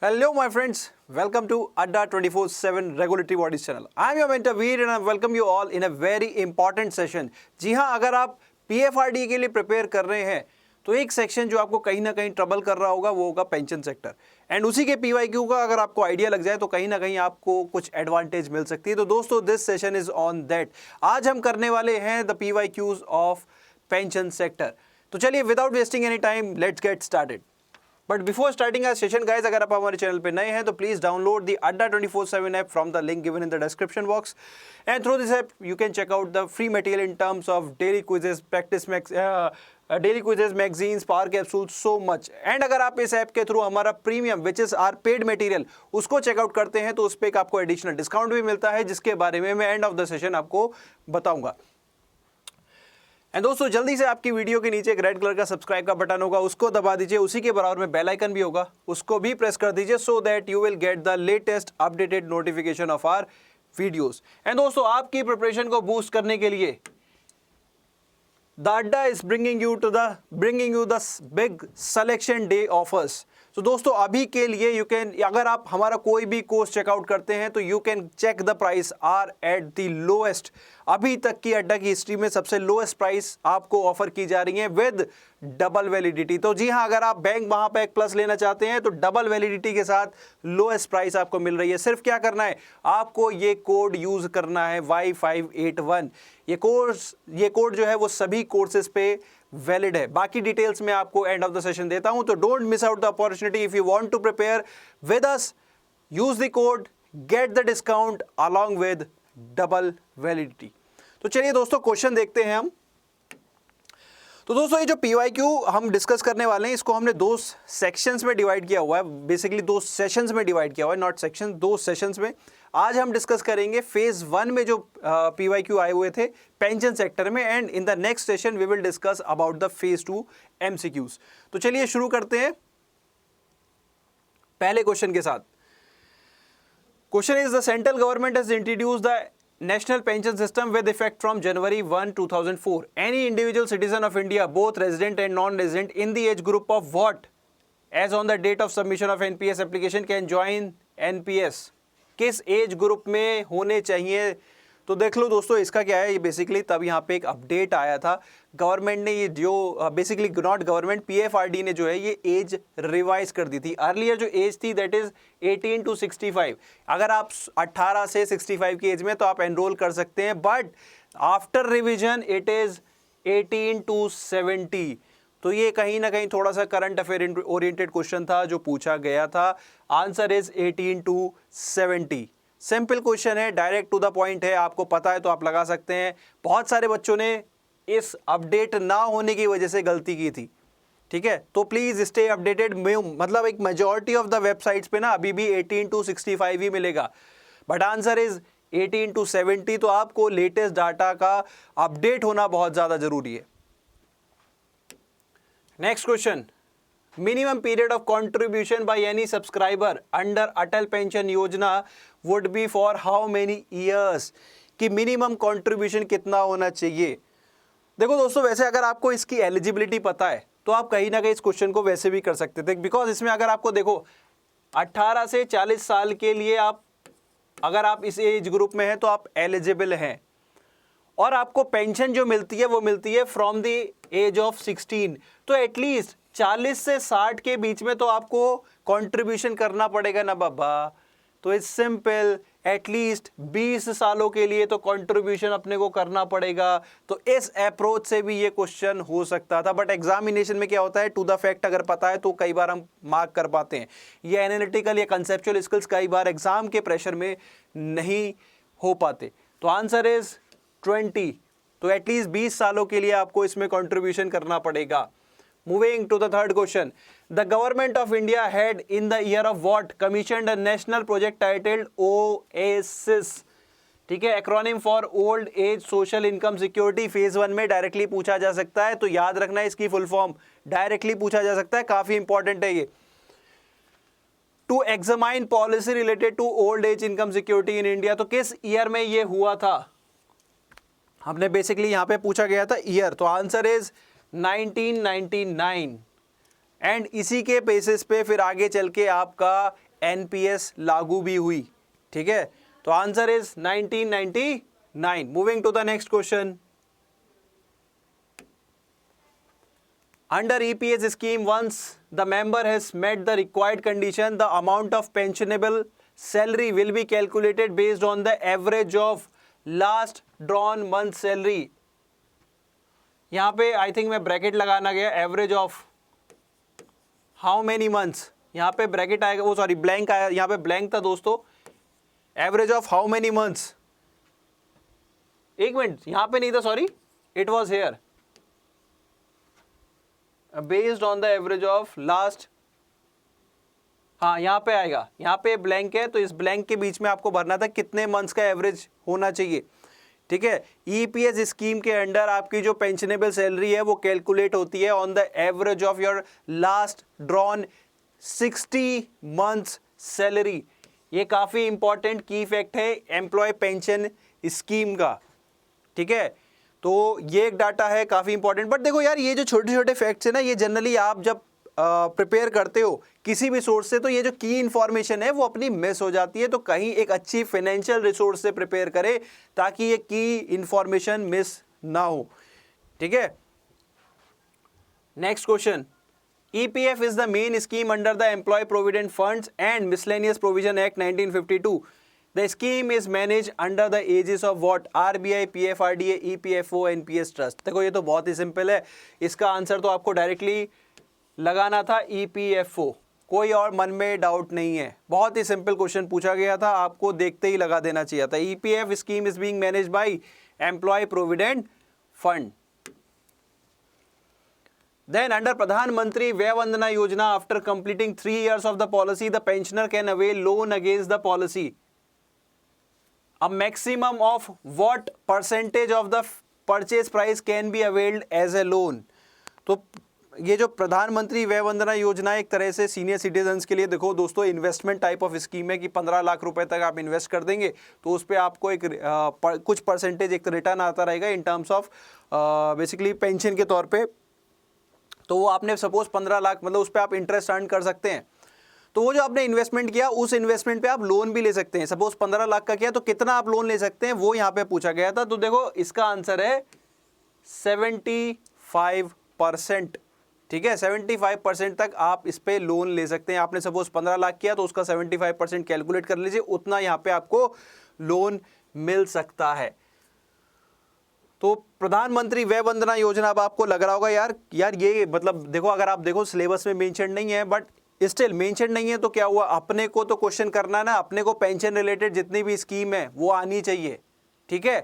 Hello, my friends. Welcome to Adda 24/7 Regulatory Bodies channel. I am your mentor Veer and I welcome you all in a very important session. जी हाँ, अगर आप PFRD के लिए prepare कर रहे हैं तो एक सेक्शन जो आपको कहीं ना कहीं ट्रबल कर रहा होगा वो होगा पेंशन सेक्टर, एंड उसी के PYQ का अगर आपको आइडिया लग जाए तो कहीं ना कहीं आपको कुछ एडवांटेज मिल सकती है। तो दोस्तों, this session is on that. आज हम करने वाले हैं the PYQs of pension sector. तो चलिए, without wasting any time, let's get started. But before starting our session guys, अगर आप हमारे चैनल पे नए हैं तो please download the Adda 24/7 app from the link given in the description box, and through this app you can check out the free material in terms of daily quizzes, daily quizzes, magazines, power capsule, so much. And अगर आप इस app के through हमारा premium which is are paid material उसको check out करते हैं तो उस पर आपको एडिशनल डिस्काउंट भी मिलता है, जिसके बारे में मैं एंड ऑफ द सेशन आपको बताऊंगा। एंड दोस्तों, जल्दी से आपकी वीडियो के नीचे एक रेड कलर का सब्सक्राइब का बटन होगा, उसको दबा दीजिए। उसी के बराबर में बेल आइकन भी होगा, उसको भी प्रेस कर दीजिए, so that you will get the latest updated notification of our videos. And दोस्तों, आपकी प्रिपरेशन को बूस्ट करने के लिए द अड्डा is bringing you the big selection day offers. तो दोस्तों, अभी के लिए यू कैन, अगर आप हमारा कोई भी कोर्स चेकआउट करते हैं तो you can check the price are at the lowest. अभी तक की अड्डा की हिस्ट्री में सबसे लोएस्ट प्राइस आपको ऑफर की जा रही है विद डबल वैलिडिटी। तो जी हाँ, अगर आप बैंक महापैक प्लस लेना चाहते हैं तो डबल वैलिडिटी के साथ लोएस्ट प्राइस आपको मिल रही है। सिर्फ क्या करना है, आपको ये कोड यूज करना है Y581। ये कोड जो है वो सभी कोर्सेज पे वैलिड है। बाकी डिटेल्स मैं आपको एंड ऑफ द सेशन देता हूं, तो don't miss out the opportunity. If you want to prepare with us, use the code, get the discount along with double validity. तो चलिए दोस्तों, क्वेश्चन देखते हैं हम। तो दोस्तों, ये जो PYQ हम डिस्कस करने वाले हैं इसको हमने दो सेक्शंस में डिवाइड किया हुआ है, बेसिकली दो सेशंस में डिवाइड किया हुआ है, नॉट सेक्शन, दो सेशंस में। आज हम डिस्कस करेंगे फेज 1 में जो PYQ आए हुए थे पेंशन सेक्टर में, and in the next session we will discuss about the phase 2 MCQs। तो चलिए शुरू करते हैं पहले क्वेश्चन के साथ। Question is the central government has introduced the National Pension System with effect from January 1, 2004. Any individual citizen of India, both resident and non-resident, in the age group of what, as on the date of submission of NPS application, can join NPS? किस age group में होने चाहिए? तो देख लो दोस्तों, इसका क्या है, ये बेसिकली तब यहाँ पे एक अपडेट आया था। गवर्नमेंट ने ये जो बेसिकली नॉट गवर्नमेंट, PFRD ने जो है ये एज रिवाइज कर दी थी। अर्लियर जो एज थी दैट इज 18 to 65। अगर आप 18 से 65 की एज में तो आप एनरोल कर सकते हैं, but after revision it is 18 to 70। तो ये कहीं ना कहीं थोड़ा सा करंट अफेयर ओरिएंटेड क्वेश्चन था जो पूछा गया था। Answer is 18 to 70। Simple question है, डायरेक्ट टू द पॉइंट है, आपको पता है तो आप लगा सकते हैं। बहुत सारे बच्चों ने इस अपडेट ना होने की वजह से गलती की थी, ठीक है, तो प्लीज स्टे अपडेटेड। मतलब एक मेजॉरिटी ऑफ द वेबसाइट्स पे ना अभी भी 18 to 65 ही मिलेगा, बट आंसर इज 18 to 70। तो आपको लेटेस्ट डाटा का अपडेट होना बहुत ज्यादा जरूरी है। Next question, minimum period of contribution by any subscriber under Atal Pension Yojana would be for how many years? कि minimum contribution कितना होना चाहिए? देखो दोस्तों, वैसे अगर आपको इसकी एलिजिबिलिटी पता है तो आप कहीं ना कहीं इस क्वेश्चन को वैसे भी कर सकते थे, बिकॉज इसमें अगर आपको देखो 18 से 40 साल के लिए आप, अगर आप इस एज ग्रुप में हैं तो आप एलिजिबल हैं, और आपको पेंशन जो मिलती है वो मिलती है फ्रॉम द एज ऑफ 16। तो एटलीस्ट 40 से 60 के बीच में तो आपको कंट्रीब्यूशन करना पड़ेगा ना बाबा। तो इट्स सिंपल, एटलीस्ट 20 सालों के लिए तो कंट्रीब्यूशन अपने को करना पड़ेगा। तो इस अप्रोच से भी ये क्वेश्चन हो सकता था, बट एग्जामिनेशन में क्या होता है, टू द फैक्ट अगर पता है तो कई बार हम मार्क कर पाते हैं। ये एनालिटिकल या कंसेप्चुअल स्किल्स कई बार एग्जाम के प्रेशर में नहीं हो पाते। तो आंसर इज 20। तो एटलीस्ट 20 सालों के लिए आपको इसमें कंट्रीब्यूशन करना पड़ेगा। Moving to the third question, the government of India had in the year of what commissioned a national project titled OASIS, ठीक है, acronym for old age social income security. Phase 1 में डायरेक्टली पूछा जा सकता है, तो याद रखना है इसकी फुल फॉर्म, डायरेक्टली पूछा जा सकता है, काफी इंपॉर्टेंट है ये। To examine policy related to old age income security in India. तो किस ईयर में ये हुआ था, हमने बेसिकली यहां पे पूछा गया था ईयर। तो आंसर इज 1999। एंड इसी के बेसिस पे फिर आगे चल के आपका एनपीएस लागू भी हुई, ठीक है। तो answer is 1999। Moving to the next question. Under EPS scheme, once the member has met the required condition, the amount of pensionable salary will be calculated based on the average of last drawn month salary. यहाँ पे I think मैं bracket लगाना गया, average of how many months, यहाँ पे bracket आएगा, वो sorry blank आया, यहाँ पे ब्लैंक था दोस्तों, average of how many months, एक मिनट यहाँ पे नहीं था, sorry, it was here, based on the average of last, हाँ यहाँ पे आएगा, यहाँ पे ब्लैंक है, तो इस ब्लैंक के बीच में आपको भरना था कितने मंथ्स का एवरेज होना चाहिए, ठीक है। ईपीएस स्कीम के अंडर आपकी जो पेंशनेबल सैलरी है वो कैलकुलेट होती है on the average of your last drawn 60 months salary. ये काफ़ी इंपॉर्टेंट की फैक्ट है एम्प्लॉय पेंशन स्कीम का, ठीक है। तो ये एक डाटा है काफ़ी इंपॉर्टेंट। बट देखो यार, ये जो छोटे छोटे फैक्ट्स है ना, ये जनरली आप जब प्रिपेयर करते हो किसी भी सोर्स से, तो ये जो की इंफॉर्मेशन है वो अपनी मिस हो जाती है। तो कहीं एक अच्छी फाइनेंशियल रिसोर्स से प्रिपेयर करें ताकि ये की इंफॉर्मेशन मिस ना हो, ठीक है। Next question. EPF is the main scheme under the Employee Provident Funds and Miscellaneous Provision Act 1952. The scheme is managed under the aegis of what? RBI, PFRDA, EPFO, NPS Trust. देखो ये तो बहुत ही simple है, इसका answer तो आपको directly लगाना था EPFO, कोई और मन में डाउट नहीं है। बहुत ही सिंपल क्वेश्चन पूछा गया था, आपको देखते ही लगा देना चाहिए था। EPF scheme is being managed by employ provident fund. Then under Pradhan Mantri Vay Vandana Yojana, after completing 3 years of the policy, the pensioner can avail loan against the policy. A maximum of what percentage of the purchase price can be availed as a loan? तो ये जो प्रधानमंत्री वय वंदना योजना एक तरह से senior citizens के लिए, देखो दोस्तों, इन्वेस्टमेंट टाइप ऑफ स्कीम है कि 15 लाख रुपए तक आप इन्वेस्ट कर देंगे तो उस पर आपको एक कुछ परसेंटेज एक रिटर्न आता रहेगा इन टर्म्स ऑफ बेसिकली पेंशन के तौर पे। तो वो आपने सपोज 15 लाख, मतलब उस पर आप इंटरेस्ट अर्न कर सकते हैं। तो वो जो आपने इन्वेस्टमेंट किया उस इन्वेस्टमेंट पे आप लोन भी ले सकते हैं। सपोज 15 लाख का किया तो कितना आप लोन ले सकते हैं, वो यहाँ पे पूछा गया था। तो देखो इसका आंसर है 75%, ठीक है। 75% तक आप इस पे लोन ले सकते हैं। आपने सपोज 15 लाख किया तो उसका 75% कैलकुलेट कर लीजिए, उतना यहाँ पे आपको लोन मिल सकता है। तो प्रधानमंत्री वय वंदना योजना, अब आपको लग रहा होगा यार ये मतलब देखो, अगर आप देखो सिलेबस में मेंशन नहीं है, बट स्टिल मेंशन नहीं है तो क्या हुआ, अपने को तो क्वेश्चन करना है ना, अपने को पेंशन रिलेटेड जितनी भी स्कीम है वो आनी चाहिए, ठीक है।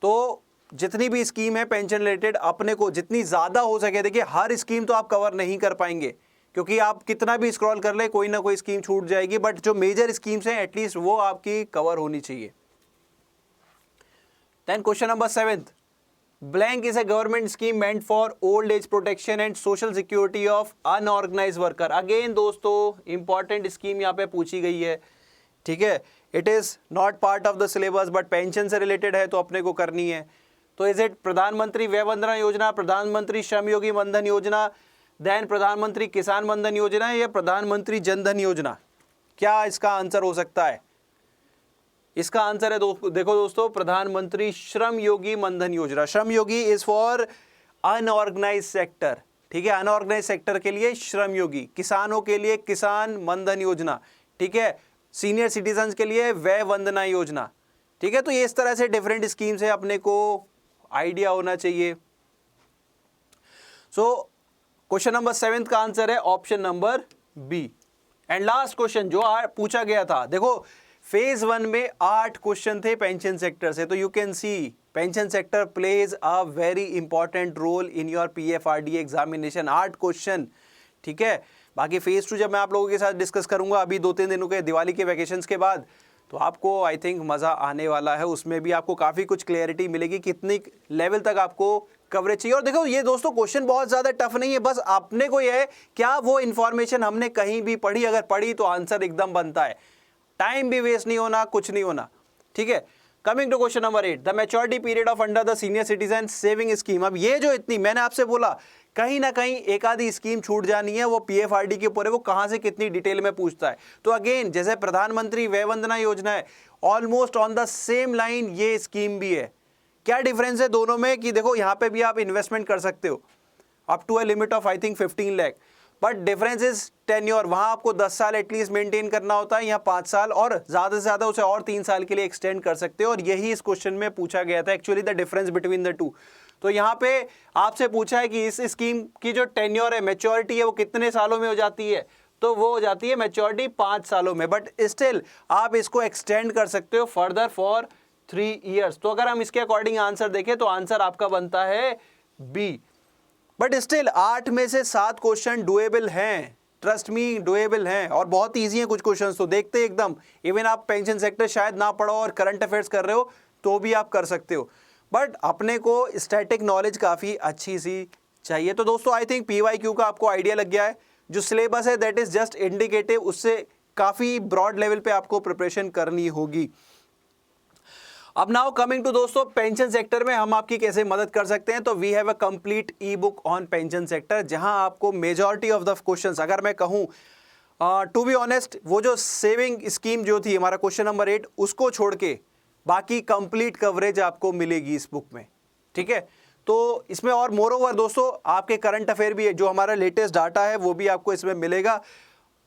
तो जितनी भी स्कीम है पेंशन रिलेटेड, अपने को जितनी ज़्यादा हो सके, देखिए हर स्कीम तो आप कवर नहीं कर पाएंगे क्योंकि आप कितना भी स्क्रॉल कर ले कोई ना कोई स्कीम छूट जाएगी, बट जो मेजर स्कीम्स हैं एटलीस्ट वो आपकी कवर होनी चाहिए। Then question number 7, blank is a government scheme meant for old age protection and social security of unorganized worker। Again दोस्तों इंपॉर्टेंट स्कीम यहाँ पे पूछी गई है, ठीक है। It is not part of the syllabus but pension से related है तो अपने को करनी है। तो इज इट प्रधानमंत्री वय वंदना योजना, प्रधानमंत्री श्रम योगी मनधन योजना, देन प्रधानमंत्री किसान मनधन योजना या प्रधानमंत्री जनधन योजना? क्या इसका आंसर हो सकता है? इसका आंसर है देखो दोस्तों, प्रधानमंत्री श्रम योगी मनधन योजना। Shram Yogi is for unorganised sector, ठीक है। अनऑर्गेनाइज सेक्टर के लिए श्रम योगी, किसानों के लिए किसान मनधन योजना, ठीक है। सीनियर सिटीजन्स के लिए वय वंदना योजना, ठीक है। तो ये इस तरह से डिफरेंट स्कीम्स है, अपने को आइडिया होना चाहिए। सो क्वेश्चन नंबर 7 का आंसर है option number B. And last question जो पूछा गया था, देखो फेज 1 में 8 क्वेश्चन थे पेंशन सेक्टर से, तो you can see pension sector plays a very important role in your PFRDA examination. 8 question, ठीक है। बाकी फेज 2 जब मैं आप लोगों के साथ डिस्कस करूंगा अभी 2-3 दिनों के दिवाली के वैकेशंस के बाद, तो आपको आई थिंक मज़ा आने वाला है। उसमें भी आपको काफ़ी कुछ क्लैरिटी मिलेगी कितनी लेवल तक आपको कवरेज चाहिए। और देखो ये दोस्तों क्वेश्चन बहुत ज़्यादा टफ नहीं है, बस अपने को ये है क्या वो इन्फॉर्मेशन हमने कहीं भी पढ़ी, अगर पढ़ी तो आंसर एकदम बनता है, टाइम भी वेस्ट नहीं होना, कुछ नहीं होना, ठीक है। Coming to question number 8, the maturity period of under the senior citizen saving scheme. अब ये जो इतनी मैंने आपसे बोला कहीं ना कहीं एक आधी स्कीम छूट जानी है, वो पीएफआरडी के ऊपर है, वो कहां से कितनी डिटेल में पूछता है। तो अगेन जैसे प्रधानमंत्री वय वंदना योजना है, almost on the same line ये स्कीम भी है। क्या डिफरेंस है दोनों में कि देखो यहां पे भी आप इन्वेस्टमेंट कर सकते हो up to a limit of I think 15 lakh, but difference is tenure. वहां आपको 10 साल एटलीस्ट मेंटेन करना होता है, यहाँ 5 साल, और ज्यादा से ज्यादा उसे और 3 साल के लिए एक्सटेंड कर सकते हो। और यही इस क्वेश्चन में पूछा गया था actually, the difference between the two. तो यहाँ पे आपसे पूछा है कि इस स्कीम की जो टेन्योर है, मैच्योरिटी है, वो कितने सालों में हो जाती है, तो वो हो जाती है मैच्योरिटी 5 सालों में, बट स्टिल आप इसको एक्सटेंड कर सकते हो फर्दर फॉर 3 ईयर्स। तो अगर हम इसके अकॉर्डिंग आंसर देखें तो आंसर आपका बनता है बी। बट स्टिल 8 में से 7 क्वेश्चन डुएबल हैं, ट्रस्ट मी डुएबल हैं, और बहुत ईजी हैं कुछ क्वेश्चंस तो देखते एकदम। इवन आप पेंशन सेक्टर शायद ना पढ़ो और करंट अफेयर्स कर रहे हो तो भी आप कर सकते हो, बट अपने को स्टैटिक नॉलेज काफ़ी अच्छी सी चाहिए। तो दोस्तों आई थिंक PYQ का आपको आइडिया लग गया है। जो सिलेबस है दैट इज जस्ट इंडिकेटिव, उससे काफ़ी ब्रॉड लेवल पे आपको प्रिपरेशन करनी होगी। अब नाउ कमिंग टू दोस्तों पेंशन सेक्टर में हम आपकी कैसे मदद कर सकते हैं। तो we have a complete e book on pension sector, जहां आपको मेजॉरिटी ऑफ द क्वेश्चंस, अगर मैं कहूं टू बी ऑनेस्ट, वो जो सेविंग स्कीम जो थी हमारा क्वेश्चन नंबर 8, उसको छोड़ के बाकी कंप्लीट कवरेज आपको मिलेगी इस बुक में, ठीक है। तो इसमें और मोर ओवर दोस्तों आपके करंट अफेयर भी है, जो हमारा लेटेस्ट डाटा है वो भी आपको इसमें मिलेगा।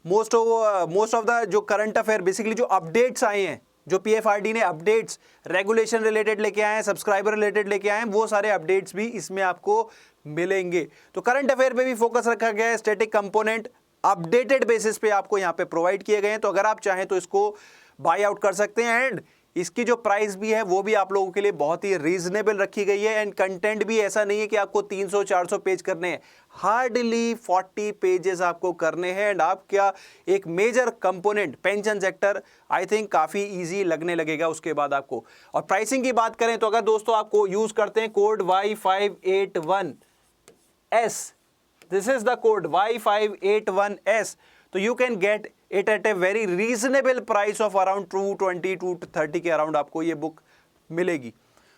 मोस्ट ऑफ द जो करंट अफेयर बेसिकली जो अपडेट्स आए हैं, जो पीएफआरडी ने अपडेट्स रेगुलेशन रिलेटेड लेके आए हैं, सब्सक्राइबर रिलेटेड लेके आए हैं, वो सारे अपडेट्स भी इसमें आपको मिलेंगे। तो करंट अफेयर पे भी फोकस रखा गया है, स्टैटिक कंपोनेंट अपडेटेड बेसिस पे आपको यहाँ पे प्रोवाइड किए गए हैं। तो अगर आप चाहें तो इसको बाय आउट कर सकते हैं, एंड इसकी जो प्राइस भी है वो भी आप लोगों के लिए बहुत ही रीजनेबल रखी गई है। एंड कंटेंट भी ऐसा नहीं है कि आपको 300-400 पेज करने हैं, हार्डली 40 पेजेस आपको करने हैं। एंड आप क्या एक major component pension sector I think काफ़ी इजी लगने लगेगा उसके बाद आपको। और प्राइसिंग की बात करें तो अगर दोस्तों आपको यूज़ करते हैं code Y581S, this is the code Y581S, तो you can get it at a very reasonable price of around 220-230 के अराउंड आपको ये बुक मिलेगी।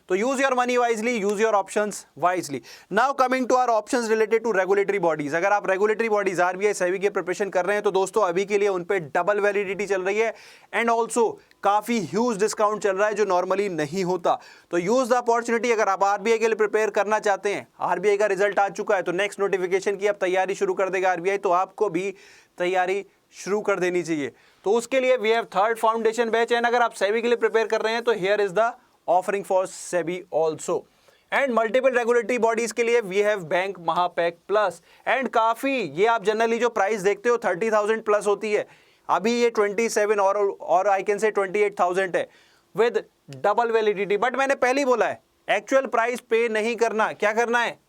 तो use your money wisely, use your options wisely. Now coming to our options related to regulatory bodies. अगर आप regulatory bodies RBI SEBI के preparation कर रहे हैं तो दोस्तों अभी के लिए उन पे डबल वैलिडिटी चल रही है, एंड ऑल्सो काफी ह्यूज डिस्काउंट चल रहा है जो नॉर्मली नहीं होता। तो यूज द अपॉर्चुनिटी। अगर आप आरबीआई के लिए प्रिपेयर करना चाहते हैं, आरबीआई का रिजल्ट आ चुका है तो नेक्स्ट नोटिफिकेशन की अब तैयारी शुरू कर देगा आरबीआई, तो आपको भी तैयारी शुरू कर देनी चाहिए। तो उसके लिए we have 3rd foundation batch, and अगर आप सेबी के लिए प्रिपेयर कर रहे हैं तो here is the offering for SEBI also. And multiple regulatory bodies के लिए we have bank Mahapack plus. And काफी ये आप जनरली जो प्राइस देखते हो 30,000 प्लस होती है, अभी ये 27 और आई कैन से 28,000 है विद डबल वैलिडिटी। बट मैंने पहले ही बोला है एक्चुअल प्राइस पे नहीं करना। क्या करना है,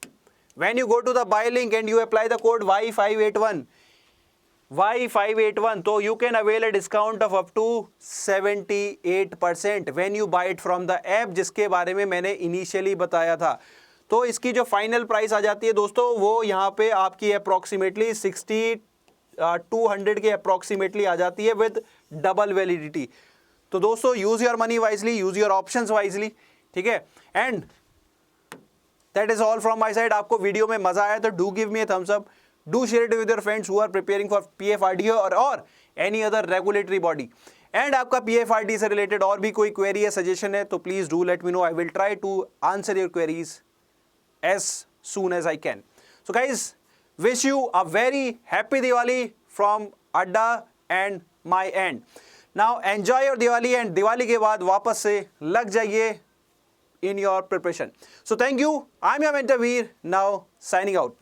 when you go to the buy link and you apply the code Y581, तो you can avail a discount of up to 78% when you buy it from the app, जिसके बारे में मैंने इनिशियली बताया था। तो इसकी जो फाइनल प्राइस आ जाती है दोस्तों वो यहाँ पे आपकी अप्रॉक्सीमेटली 200 के अप्रॉक्सीमेटली आ जाती है विद डबल वैलिडिटी। तो दोस्तों use your money wisely, use your options wisely, ठीक है। And that is all from my side. आपको वीडियो में मजा आया तो do give me a thumbs up, do share it with your friends who are preparing for PFRDA or any other regulatory body. And आपका PFRD से related और भी कोई query है, suggestion है तो please do let me know. I will try to answer your queries as soon as I can. So guys, wish you a very happy Diwali from Adda and my end. Now enjoy your Diwali, and Diwali के बाद वापस से लग जाइए in your preparation. So thank you. I'm your mentor Veer, now signing out.